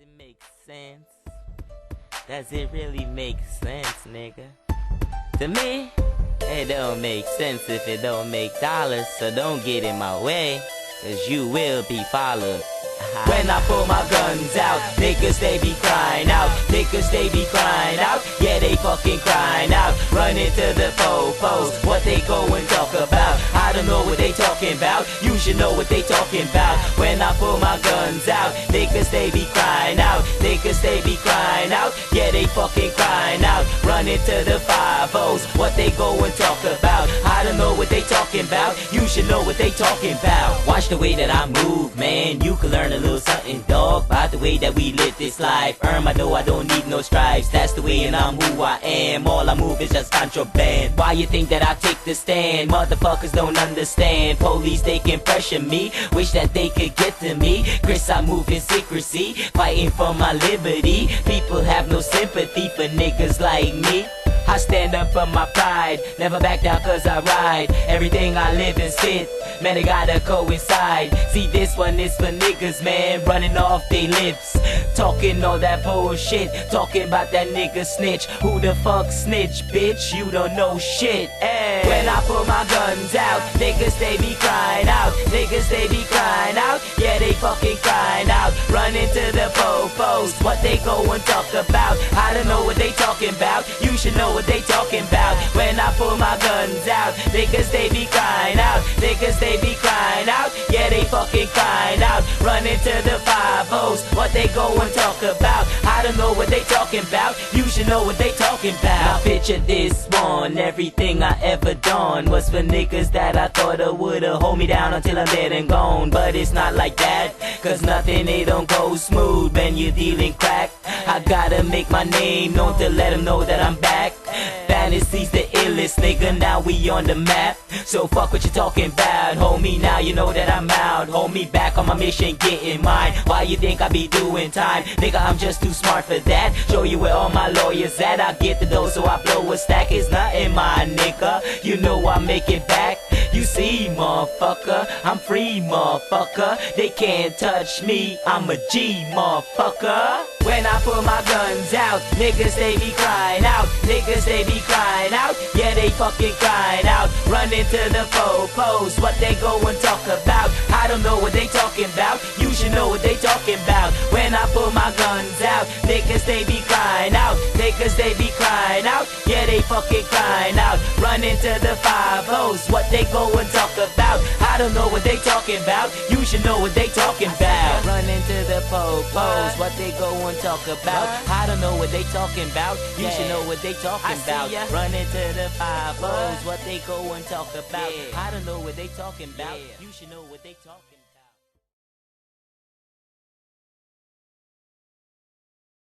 it make sense? Does it really make sense, nigga? To me, it don't make sense if it don't make dollars. So don't get in my way, cause you will be followed. When I pull my guns out, niggas they be crying out. Niggas they be crying out. Yeah, they fucking crying out. Running to the po-pos, what they go and talk about. I don't know what they talking about. You should know what they talking about. When I pull my guns out, niggas they be crying out. Niggas they be crying out. Yeah, they fucking crying out. Running to the 5-0s, what they go and talk about. I don't know what they talking about. You should know what they talking about. Watch the way that I move, man. You can learn a little something, dog, by the way that we live this life. Earn my dough, I don't need no stripes. That's the way and I'm who I am. All I move is just contraband. Why you think that I take the stand? Motherfuckers don't understand. Police, they can pressure me. Wish that they could get to me. Chris, I move in secrecy, fighting for my liberty. People have no sympathy for niggas like me. I stand up for my pride, never back down cause I ride. Everything I live and spit, man, it gotta coincide. See, this one is for niggas, man, running off they lips, talking all that bullshit, talking about that nigga snitch. Who the fuck snitch, bitch? You don't know shit. Ay. When I pull my guns out, niggas they be crying out. Niggas they be crying out. Yeah, they fucking crying out. Running to the po-pos, what they go and talk about. I don't know what they talking about. You should know what they talking about. When I pull my guns out, niggas they be crying out. Niggas they be crying out. Yeah, they fucking crying out. Running to the 5-0s, what they go and talk about. I don't know what they talking about. You should know what they talking about. Now picture this one, everything I ever done was for niggas that I thought would've hold me down until I'm dead and gone. But it's not like that, cause nothing it don't go smooth when you're dealing crack. I gotta make my name known to let them know that I'm back. Fantasies the illest, nigga, now we on the map. So fuck what you talking about, homie, now you know that I'm out. Hold me back on my mission, getting mine. Why you think I be doing time? Nigga, I'm just too smart for that. Show you where all my lawyers at. I get the dough, so I blow a stack. It's nothing, my nigga, you know I make it back. You see, motherfucker, I'm free, motherfucker. They can't touch me, I'm a G, motherfucker. When I pull my guns out, niggas they be crying out. Niggas they be crying out. Yeah, they fucking crying out. Running to the po-pos, what they go and talk about. I don't know what they talking about. You should know what they talking about. When I pull my guns out, niggas they be crying out. Niggas they be crying out. Yeah, they fucking crying out. Running to the 5-0s, what they go and talk about. I don't know what they talking about. You should know what they talking about. Running to the po-pos, what they go and talk about. I don't know what they talking about. You should know what they talking about. Running to the 5-0s, what they go and talk about. I don't know what they talking about. You should know what they talking about.